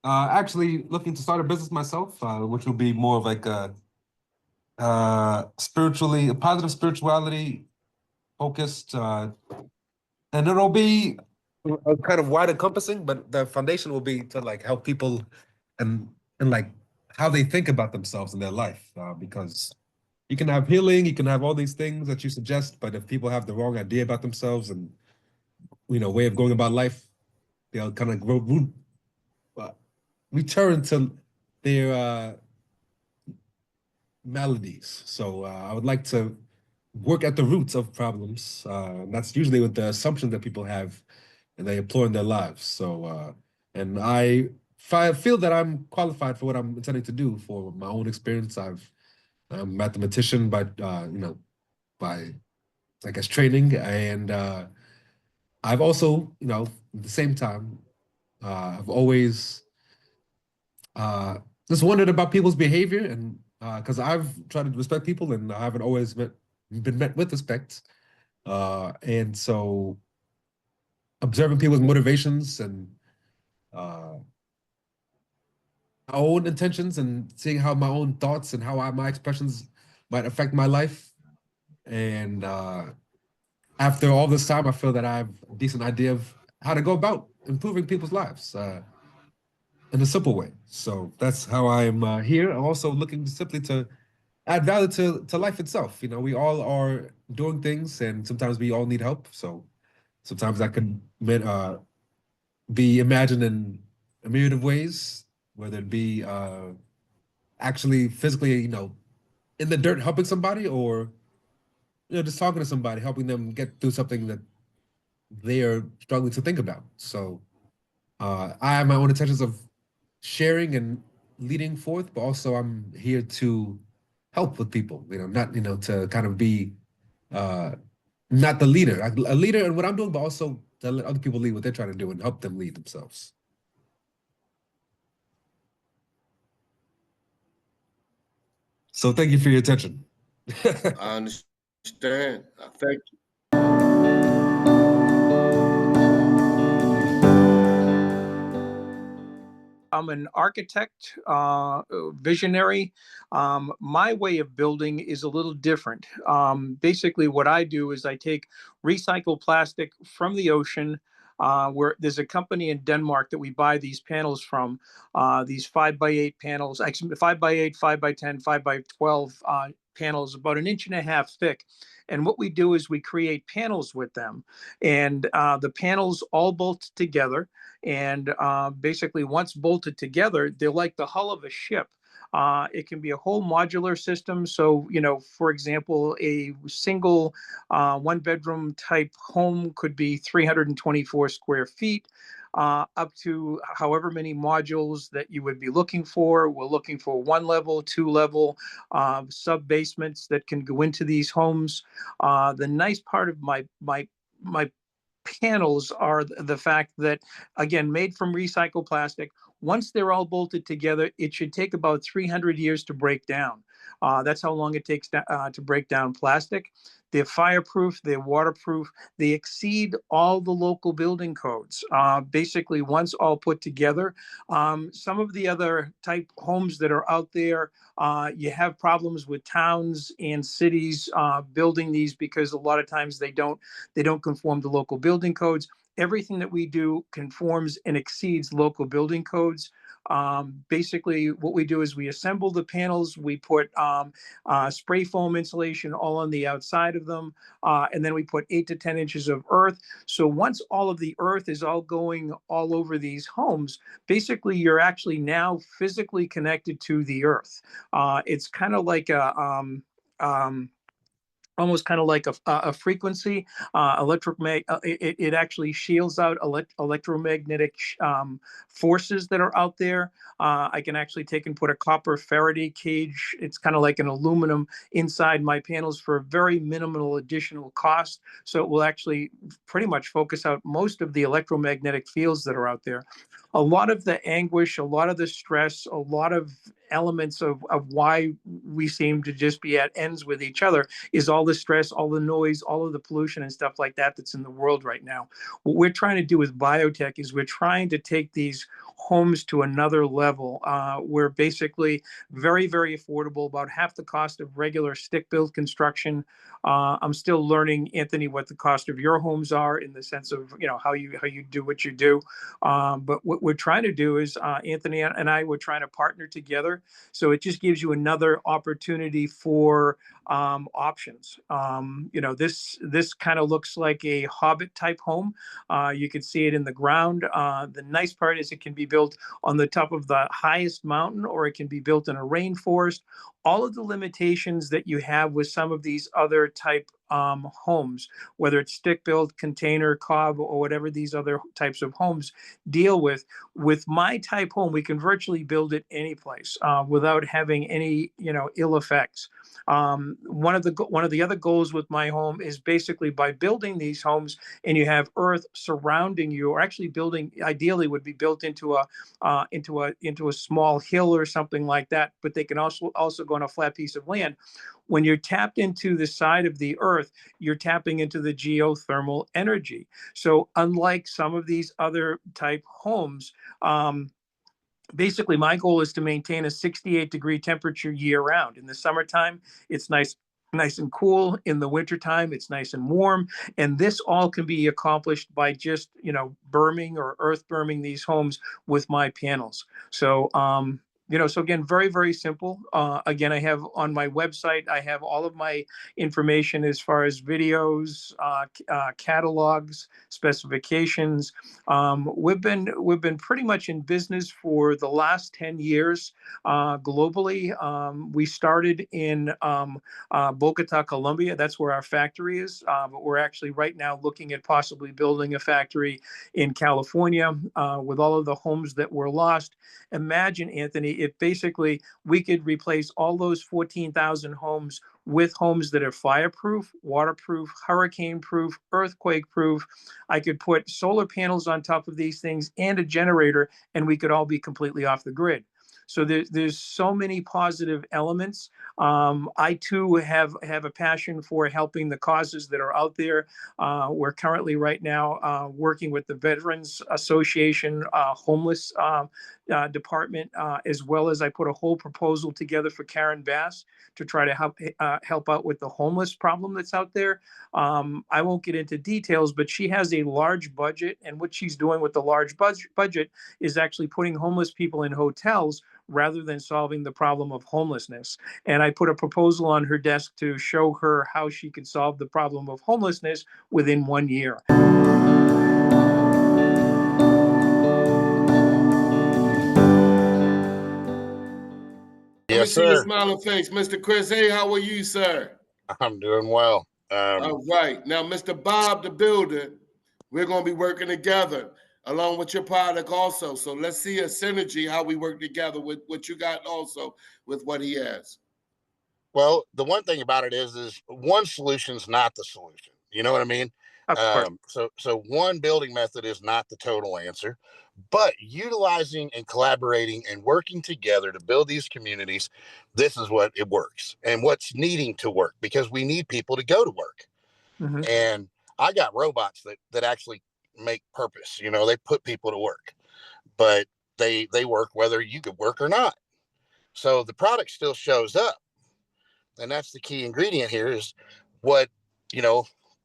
I'm actually looking to start a business myself, which will be more of like a positive spirituality focused, and it'll be kind of wide encompassing, but the foundation will be to like help people and like how they think about themselves in their life, because you can have healing, you can have all these things that you suggest, but if people have the wrong idea about themselves and way of going about life, they'll kind of uh, return to their maladies. So I would like to work at the roots of problems. That's usually with the assumption that people have and they employ in their lives. So, and I feel that I'm qualified for what I'm intending to do for my own experience. I'm a mathematician by I guess training, and I've also, at the same time, I've always uh, just wondered about people's behavior, and because I've tried to respect people, and I haven't always been met with respect, and so observing people's motivations and uh, my own intentions, and seeing how my own thoughts and how my expressions might affect my life, and after all this time, I feel that I have a decent idea of how to go about improving people's lives. In a simple way. So that's how I'm here. I'm also looking simply to add value to life itself. We all are doing things, and sometimes we all need help. So sometimes that can be imagined in a myriad of ways, whether it be actually physically, in the dirt helping somebody, or just talking to somebody, helping them get through something that they are struggling to think about. So I have my own intentions of sharing and leading forth, but also I'm here to help with people, not, to kind of be uh, not the leader, a leader in what I'm doing, but also to let other people lead what they're trying to do and help them lead themselves. So thank you for your attention. I understand. I thank you. I'm an architect, visionary. My way of building is a little different. Basically, what I do is I take recycled plastic from the ocean. Where there's a company in Denmark that we buy these panels from, these 5x8 panels, actually 5x8, 5x10, 5x12 panels, about an inch and a half thick. And what we do is we create panels with them, and the panels all bolt together. And basically, once bolted together, they're like the hull of a ship. It can be a whole modular system. So, for example, a single one bedroom type home could be 324 square feet. Up to however many modules that you would be looking for. We're looking for one level, two level, sub basements that can go into these homes. The nice part of my panels are the fact that, again, made from recycled plastic. Once they're all bolted together, it should take about 300 years to break down. That's how long it takes to break down plastic. They're fireproof, they're waterproof, they exceed all the local building codes. Basically, once all put together, some of the other type homes that are out there, you have problems with towns and cities building these because a lot of times they don't conform to local building codes. Everything that we do conforms and exceeds local building codes. Basically, what we do is we assemble the panels, we put spray foam insulation all on the outside of them, and then we put 8 to 10 inches of earth. So once all of the earth is all going all over these homes, basically you're actually now physically connected to the earth. It's kind of like um, almost kind of like a frequency. It actually shields out electromagnetic forces that are out there. I can actually take and put a copper Faraday cage. It's kind of like an aluminum inside my panels for a very minimal additional cost. So it will actually pretty much focus out most of the electromagnetic fields that are out there. A lot of the anguish, a lot of the stress, a lot of elements of why we seem to just be at ends with each other is all the stress, all the noise, all of the pollution and stuff like that that's in the world right now. What we're trying to do with biotech is we're trying to take these homes to another level. We're basically very, very affordable, about half the cost of regular stick-built construction. I'm still learning, Anthony, what the cost of your homes are in the sense of, how you do what you do. But what we're trying to do is, Anthony and I, we're trying to partner together. So it just gives you another opportunity for options. This kind of looks like a Hobbit type home. You can see it in the ground. The nice part is it can be built on the top of the highest mountain, or it can be built in a rainforest. All of the limitations that you have with some of these other type homes, whether it's stick built, container, cob, or whatever these other types of homes deal with my type home, we can virtually build it any place without having any ill effects. One of the other goals with my home is basically by building these homes and you have earth surrounding you, or actually building ideally would be built into a small hill or something like that, but they can also go on a flat piece of land. When you're tapped into the side of the earth, you're tapping into the geothermal energy. So unlike some of these other type homes, basically my goal is to maintain a 68-degree temperature year round. In the summertime, it's nice and cool. In the wintertime, it's nice and warm. And this all can be accomplished by just, berming or earth berming these homes with my panels. So, so again, very, very simple. Again, I have on my website, I have all of my information as far as videos, catalogs, specifications. We've been pretty much in business for the last 10 years globally. We started in Bogota, Colombia. That's where our factory is. But we're actually right now looking at possibly building a factory in California with all of the homes that were lost. Imagine, Anthony, if basically we could replace all those 14,000 homes with homes that are fireproof, waterproof, hurricane-proof, earthquake-proof. I could put solar panels on top of these things and a generator, and we could all be completely off the grid. So there's so many positive elements. I too have a passion for helping the causes that are out there. We're currently right now working with the Veterans Association homeless department, as well as I put a whole proposal together for Karen Bass to try to help out with the homeless problem that's out there. I won't get into details, but she has a large budget, and what she's doing with the large budget is actually putting homeless people in hotels rather than solving the problem of homelessness. And I put a proposal on her desk to show her how she could solve the problem of homelessness within 1 year. Let me Yes, see your sir. smiling face. Mr. Chris, hey, how are you, sir? I'm doing well. All right. Now, Mr. Bob, the builder, we're going to be working together along with your product also. So let's see a synergy, how we work together with what you got also with what he has. Well, the one thing about it is one solution's not the solution. You know what I mean? Of course. So one building method is not the total answer, but utilizing and collaborating and working together to build these communities, this is what it works and what's needing to work, because we need people to go to work. Mm-hmm. And I got robots that actually make purpose. They put people to work, but they work whether you could work or not. So the product still shows up. And that's the key ingredient here is what,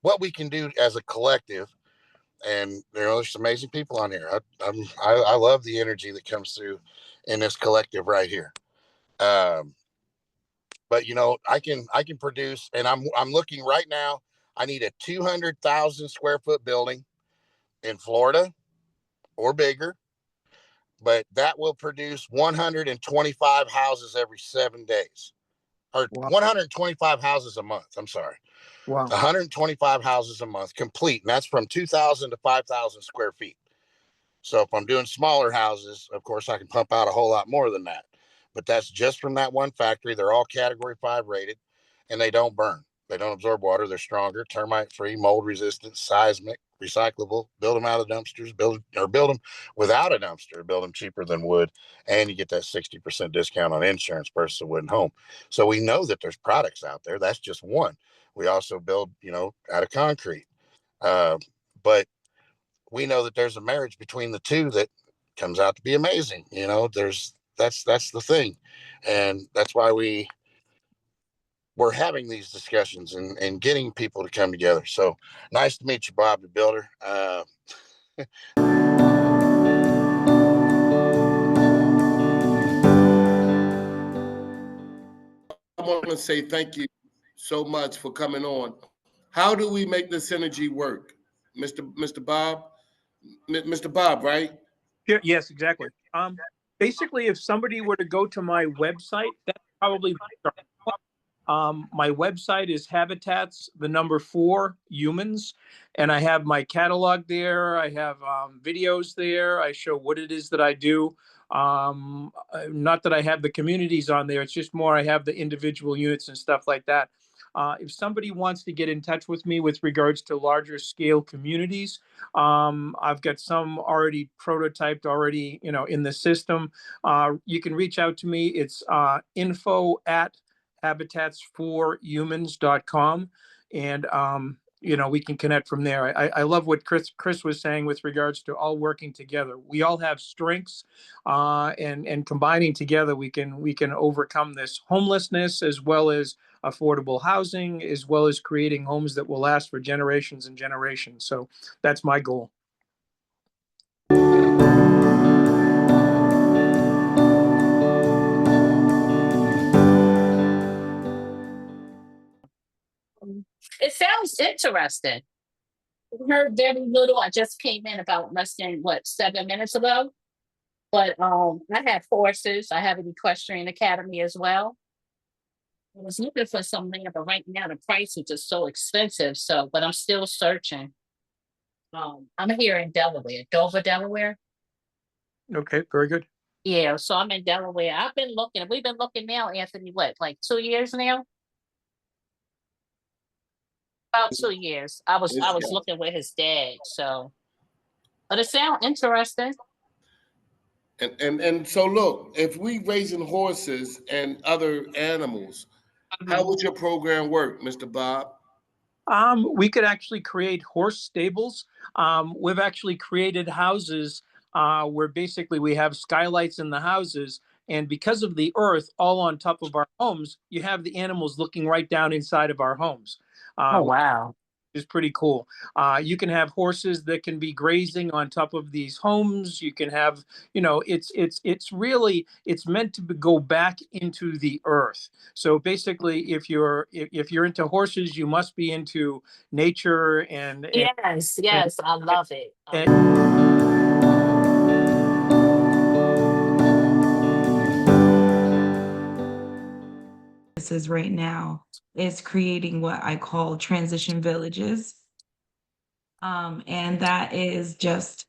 what we can do as a collective. And there's some amazing people on here. I love the energy that comes through in this collective right here. But I can produce, and I'm looking right now. I need a 200,000 square foot building in Florida or bigger, but that will produce 125 houses every 7 days, or Wow. 125 houses a month. I'm sorry. Wow. 125 houses a month complete. And that's from 2,000 to 5,000 square feet. So if I'm doing smaller houses, of course, I can pump out a whole lot more than that. But that's just from that one factory. They're all category 5 rated, and they don't burn. They don't absorb water. They're stronger, termite free, mold resistant, seismic, recyclable. Build them out of dumpsters, build them without a dumpster, build them cheaper than wood. And you get that 60% discount on insurance versus a wooden home. So we know that there's products out there. That's just one. We also build, out of concrete. But we know that there's a marriage between the two that comes out to be amazing. That's the thing. And that's why we're having these discussions and getting people to come together. So nice to meet you, Bob the Builder. I want to say thank you so much for coming on. How do we make the synergy work, Mr. Bob? Mr. Bob, right? Yeah, yes, exactly. Basically, if somebody were to go to my website, that's probably the starting point. My website is Habitats, the number 4 humans, and I have my catalog there. I have videos there. I show what it is that I do. Not that I have the communities on there. It's just more I have the individual units and stuff like that. If somebody wants to get in touch with me with regards to larger scale communities, I've got some already prototyped, already in the system. You can reach out to me. It's info@habitatsforhumans.com, and we can connect from there. I love what Chris was saying with regards to all working together. We all have strengths, and combining together, we can overcome this homelessness, as well as affordable housing, as well as creating homes that will last for generations and generations. So that's my goal. It sounds interesting. I heard very little. I just came in about less than 7 minutes ago. But I have horses. I have an equestrian academy as well. I was looking for some land, but right now the prices are so expensive. So, but I'm still searching. I'm here in Delaware, Dover, Delaware. Okay, very good. Yeah, so I'm in Delaware. I've been looking. We've been looking now, Anthony. What, like 2 years now? About 2 years. I was looking with his dad. So, but it sounds interesting. And so look, if we raising horses and other animals, how would your program work, Mr. Bob? We could actually create horse stables. We've actually created houses where basically we have skylights in the houses. And because of the earth all on top of our homes, you have the animals looking right down inside of our homes. Oh wow. Is pretty cool. You can have horses that can be grazing on top of these homes. You can have, it's meant to go back into the earth. So basically, if you're into horses, you must be into nature Yes, yes, I love it. This is right now is creating what I call transition villages. And that is just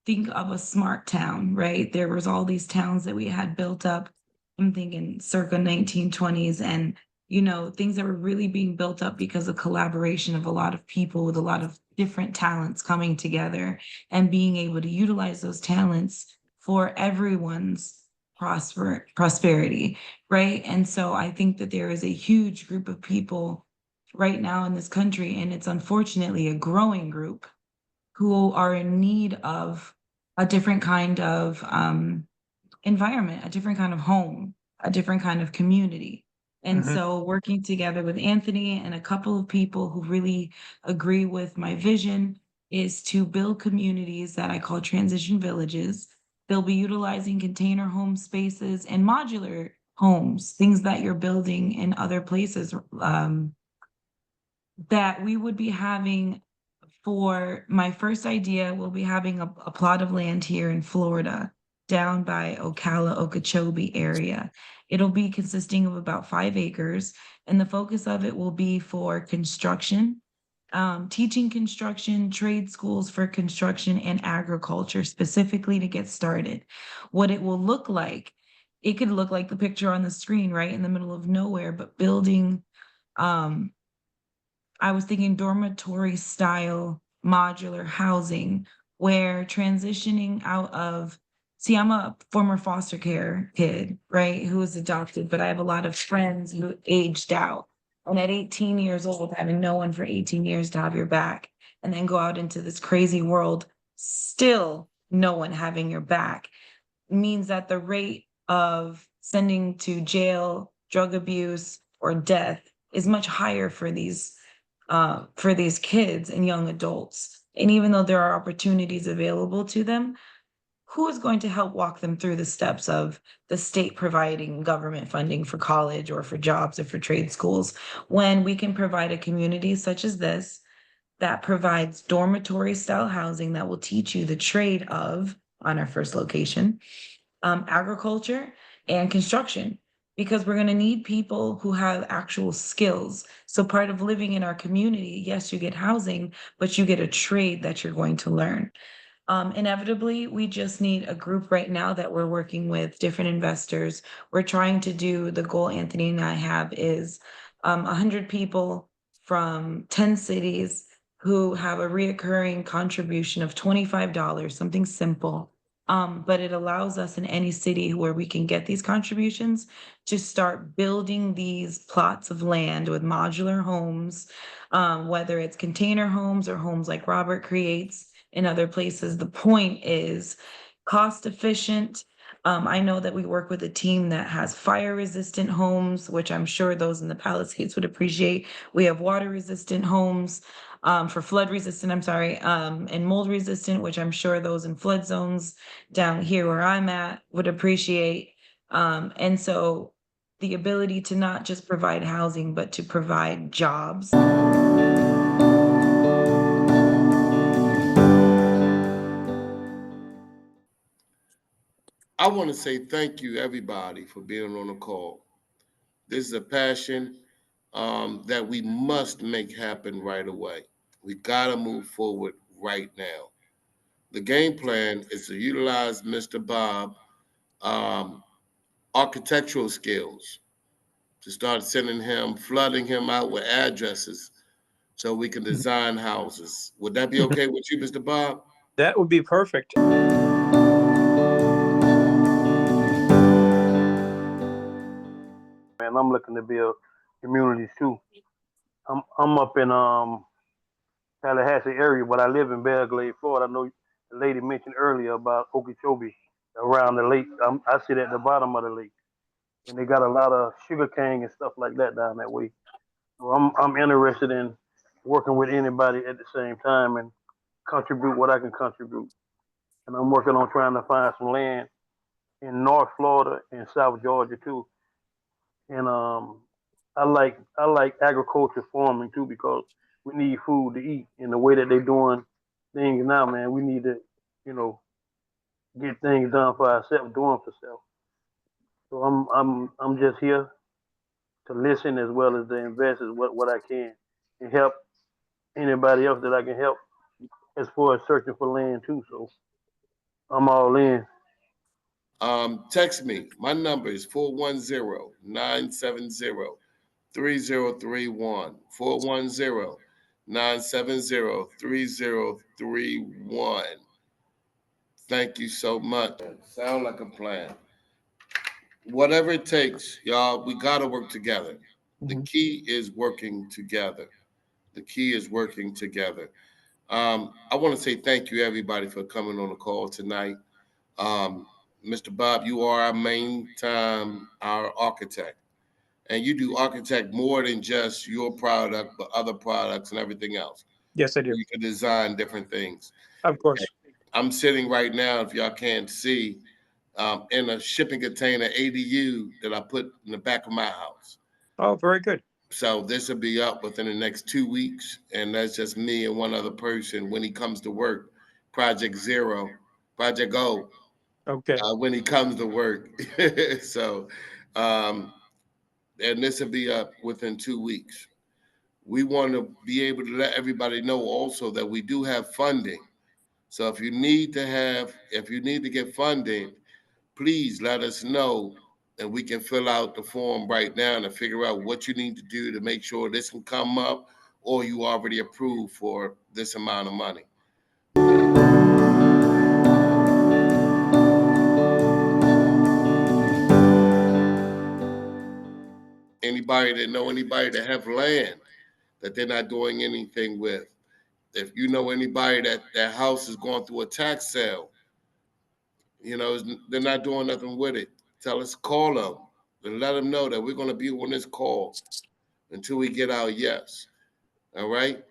think of a smart town, right? There was all these towns that we had built up. I'm thinking circa 1920s, and things that were really being built up because of collaboration of a lot of people with a lot of different talents coming together and being able to utilize those talents for everyone's prosperity, right? And so I think that there is a huge group of people right now in this country, and it's unfortunately a growing group, who are in need of a different kind of environment, a different kind of home, a different kind of community. And so working together with Anthony and a couple of people who really agree with my vision is to build communities that I call transition villages. They'll be utilizing container home spaces and modular homes, things that you're building in other places, that we would be having. For my first idea, we'll be having a plot of land here in Florida, down by Ocala, Okeechobee area. It'll be consisting of about 5 acres, and the focus of it will be for construction, teaching construction, trade schools for construction, and agriculture, specifically to get started. What it will look like, it could look like the picture on the screen, right in the middle of nowhere, but building, I was thinking dormitory style modular housing, where transitioning out of, see, I'm a former foster care kid, right, who was adopted, but I have a lot of friends who aged out. And at 18 years old, having no one for 18 years to have your back, and then go out into this crazy world, still no one having your back means that the rate of sending to jail, drug abuse, or death is much higher for these kids and young adults. And even though there are opportunities available to them, who is going to help walk them through the steps of the state providing government funding for college or for jobs or for trade schools when we can provide a community such as this that provides dormitory style housing that will teach you the trade of, on our first location, agriculture and construction, because we're going to need people who have actual skills. So part of living in our community, yes, you get housing, but you get a trade that you're going to learn. Inevitably, we just need a group right now that we're working with different investors. We're trying to do, the goal Anthony and I have is 100 people from 10 cities who have a reoccurring contribution of $25, something simple. But it allows us in any city where we can get these contributions to start building these plots of land with modular homes, whether it's container homes or homes like Robert creates in other places. The point is cost efficient. I know that we work with a team that has fire resistant homes, which I'm sure those in the Palisades would appreciate. We have water resistant homes, for flood resistant, I'm sorry, and mold resistant, which I'm sure those in flood zones down here where I'm at would appreciate. And so the ability to not just provide housing, but to provide jobs. I want to say thank you, everybody, for being on the call. This is a passion that we must make happen right away. We got to move forward right now. The game plan is to utilize Mr. Bob um, architectural skills to start sending him, flooding him out with addresses so we can design houses. Would that be okay with you, Mr. Bob? That would be perfect. Man, I'm looking to build communities too. I'm up in Tallahassee area, but I live in Belgrade, Florida. I know the lady mentioned earlier about Okeechobee around the lake. I sit at the bottom of the lake, and they got a lot of sugar cane and stuff like that down that way. So I'm interested in working with anybody at the same time and contribute what I can contribute. And I'm working on trying to find some land in North Florida and South Georgia too. And I like agriculture farming too because we need food to eat. And the way that they're doing things now, man, we need to, you know, get things done for ourselves, do them for self. So I'm just here to listen as well as to invest as what I can and help anybody else that I can help as far as searching for land too. So I'm all in. Text me. My number is 410-970-3031. 410-970-3031. Thank you so much. Sound like a plan. Whatever it takes, y'all, we got to work together. The key is working together. The key is working together. I want to say thank you, everybody, for coming on the call tonight. Um, Mr. Bob, you are our main time, our architect. And you do architect more than just your product, but other products and everything else. Yes, I do. You can design different things. Of course. I'm sitting right now, if y'all can't see, in a shipping container ADU that I put in the back of my house. Oh, very good. So this will be up within the next 2 weeks, and that's just me and one other person when he comes to work. Project Zero, Project O, Okay. when he comes to work. So, um, and this will be up within 2 weeks. We want to be able to let everybody know also that we do have funding. So if you need to get funding, please let us know and we can fill out the form right now and figure out what you need to do to make sure this can come up or you already approved for this amount of money. Anybody that have land that they're not doing anything with. If you know anybody that house is going through a tax sale You know, they're not doing nothing with it. Tell us, call them and let them know that we're going to be on this call until we get our yes. All right?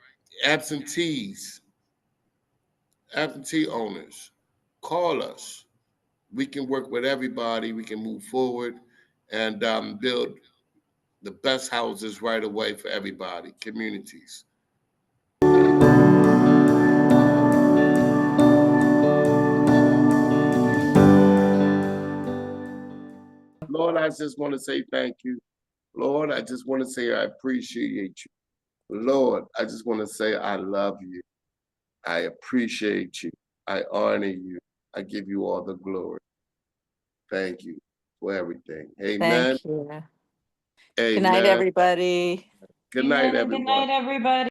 Absentee owners, call us. We can work with everybody. We can move forward and build the best houses right away for everybody, communities. Lord, I just want to say thank you. Lord, I just want to say I appreciate you. Lord, I just want to say I love you. I appreciate you. I honor you. I give you all the glory. Thank you for everything. Amen. Thank you. Amen. Good night, everybody. Good night, everyone. Good night, everybody.